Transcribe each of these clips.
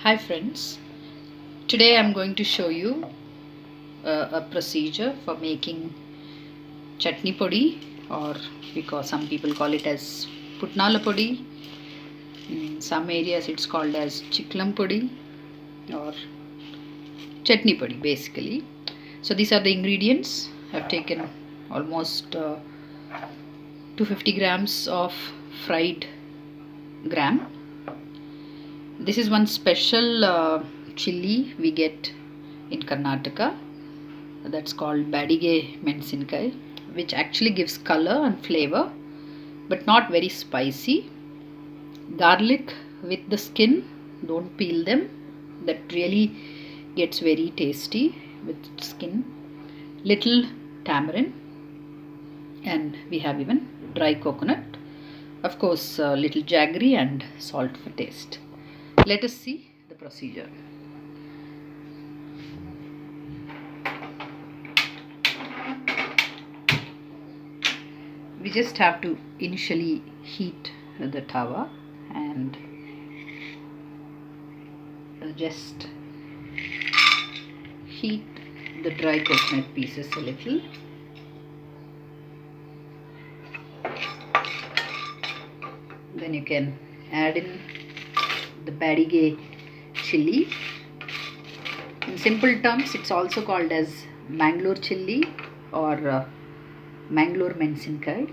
Hi friends, today I'm going to show you a procedure for making Chutney Podi, or because some people call it as Putnala Podi. In some areas it's called as Chitlam Podi or Chutney Podi basically. So these are the ingredients. I've taken almost 250 grams of fried gram. This is one special chili we get in Karnataka, that's called Badige mensinkai, which actually gives color and flavor but not very spicy. Garlic with the skin, don't peel them, that really gets very tasty with skin. Little tamarind, and we have even dry coconut, of course little jaggery and salt for taste. Let us see the procedure. We just have to initially heat the tawa and just heat the dry coconut pieces a little. Then you can add in the Badige chili. In simple terms, it's also called as Mangalore chili or Mangalore mensinkai.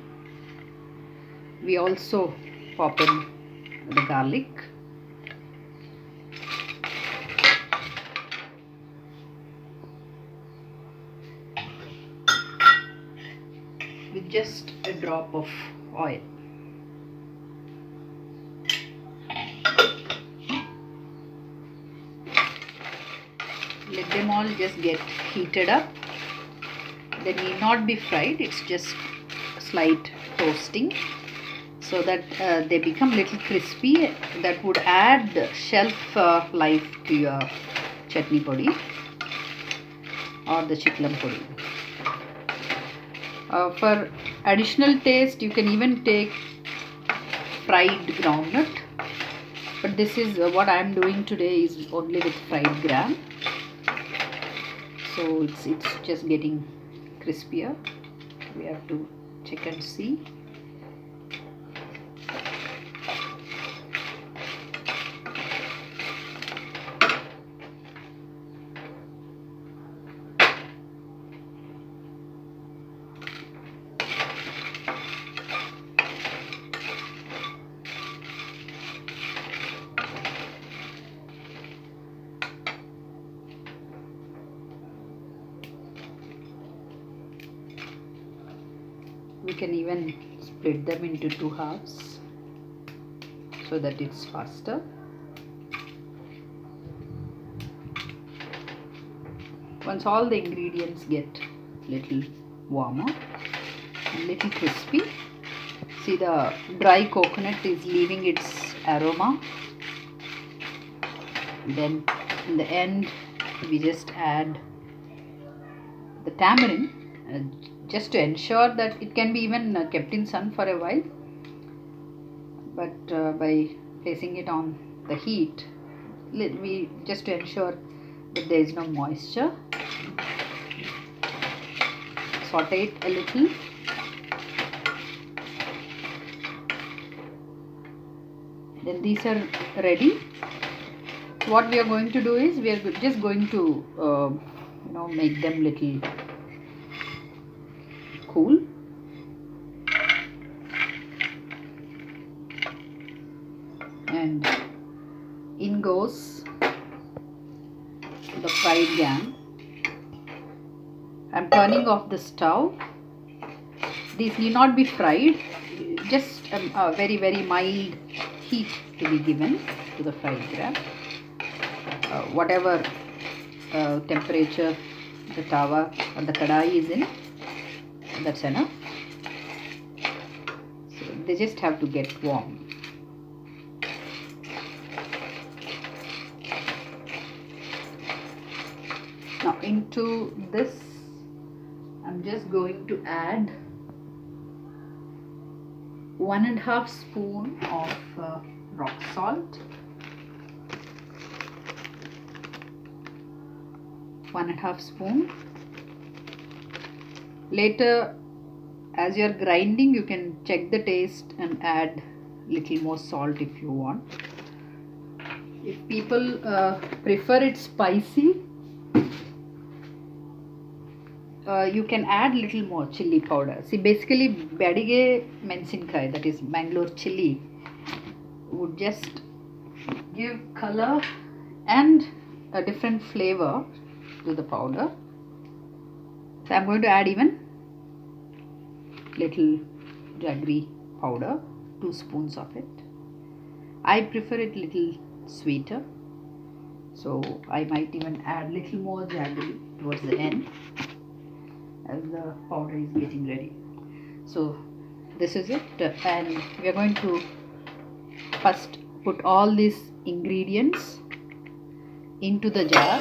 We also pop in the garlic. With just a drop of oil. Let them all just get heated up. They need not be fried, it's just slight toasting so that they become little crispy. That would add shelf life to your chutney podi or the Chitlam Podi. For additional taste, you can even take fried groundnut, but this is what I am doing today is only with fried gram, so it's just getting crispier. We have to check and see. We can even split them into two halves so that it's faster. Once all the ingredients get little warmer and little crispy, see the dry coconut is leaving its aroma. Then in the end we just add the tamarind just to ensure that it can be even kept in sun for a while, but by placing it on the heat, we just to ensure that there is no moisture, saute it a little. Then these are ready. So what we are going to do is we are just going to make them little cool. And in goes the fried gram. I'm turning off the stove. These need not be fried, just a very mild heat to be given to the fried gram. Whatever temperature the tawa or the kadai is in, that's enough. So they just have to get warm. Now into this I'm just going to add 1.5 spoon of rock salt, 1.5 spoon. Later, as you are grinding, you can check the taste and add little more salt if you want. If people prefer it spicy, you can add little more chili powder. See, basically Badige mensinkai, that is Mangalore chili, would just give color and a different flavor to the powder. So I'm going to add even little jaggery powder, 2 spoons of it. I prefer it little sweeter, so I might even add little more jaggery towards the end as the powder is getting ready. So this is it, and we are going to first put all these ingredients into the jar.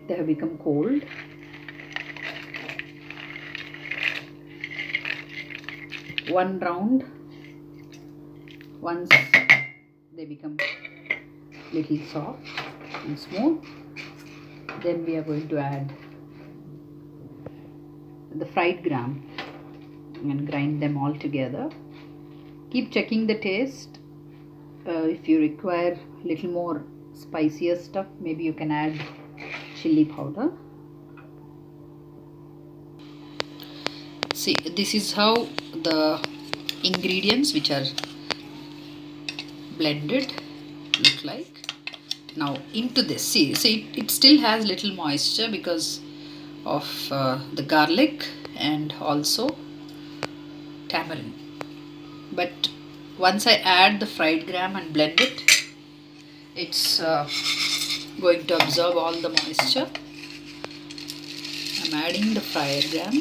They have become cold. One round, once they become little soft and smooth, then we are going to add the fried gram and grind them all together. Keep checking the taste. If you require little more spicier stuff, maybe you can add chili powder. See, this is how the ingredients which are blended look like. Now into this, see it still has little moisture because of the garlic and also tamarind, but once I add the fried gram and blend it, it's going to absorb all the moisture. I'm adding the fried gram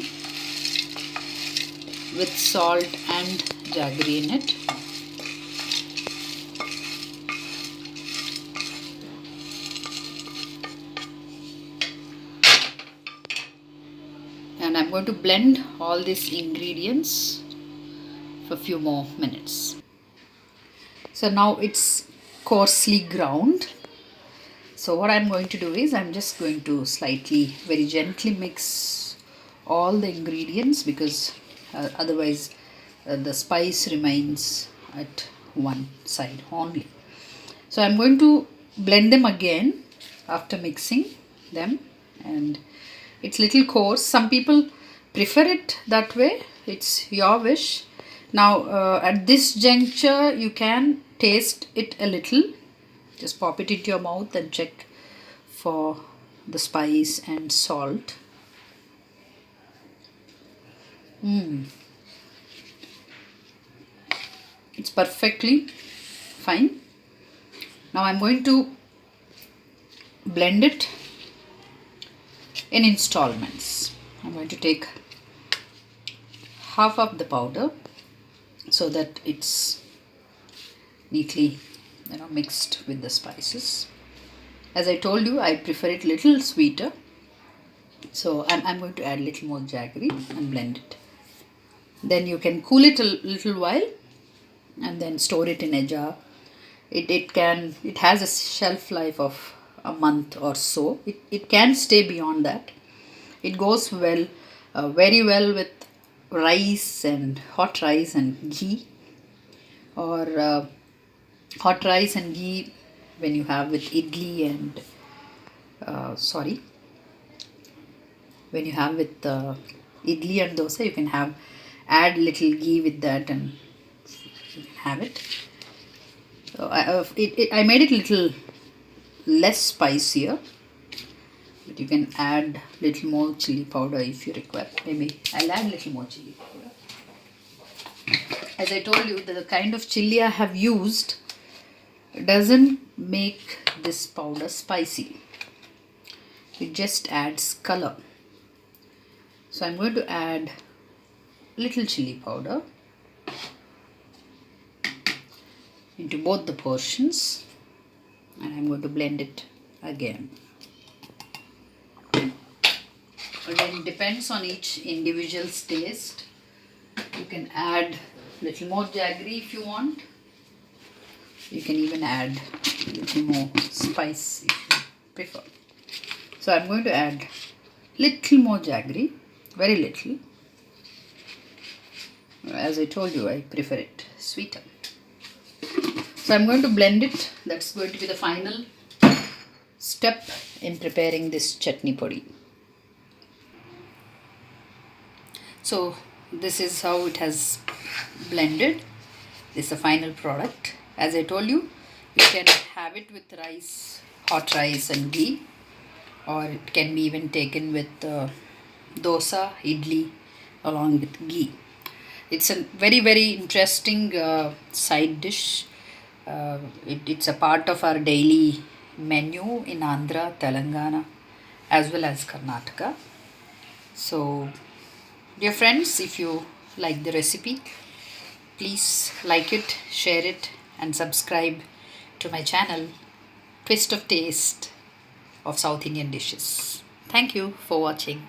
with salt and jaggery in it. And I'm going to blend all these ingredients for a few more minutes. So now it's coarsely ground. So what I'm going to do is I'm just going to very gently mix all the ingredients, because otherwise the spice remains at one side only. So I'm going to blend them again after mixing them, and it's little coarse. Some people prefer it that way. It's your wish. Now at this juncture you can taste it a little. Just pop it into your mouth and check for the spice and salt. It's perfectly fine. Now I'm going to blend it in installments. I'm going to take half of the powder so that it's neatly mixed with the spices. As I told you, I prefer it little sweeter, so I'm going to add little more jaggery and blend it. Then you can cool it a little while and then store it in a jar. It has a shelf life of a month or so. It can stay beyond that. It goes well, very well with rice and hot rice and ghee, or hot rice and ghee when you have with idli and when you have with idli and dosa, you can add little ghee with that and you can have it. So I made it little less spicier, but you can add little more chili powder if you require. Maybe I'll add little more chili powder. As I told you, the kind of chili I have used doesn't make this powder spicy. It just adds color. So I'm going to add little chili powder into both the portions, and I'm going to blend it again. Again, depends on each individual's taste. You can add little more jaggery if you want. You can even add a little more spice if you prefer. So I'm going to add little more jaggery, very little. As I told you, I prefer it sweeter. So I'm going to blend it. That's going to be the final step in preparing this chutney podi. So this is how it has blended. This is the final product. As I told you, you can have it with rice, hot rice and ghee, or it can be even taken with dosa, idli along with ghee. It's a very interesting side dish. It's a part of our daily menu in Andhra, Telangana as well as Karnataka. So dear friends, if you like the recipe, please like it, share it and subscribe to my channel Twist of Taste of South Indian Dishes. Thank you for watching.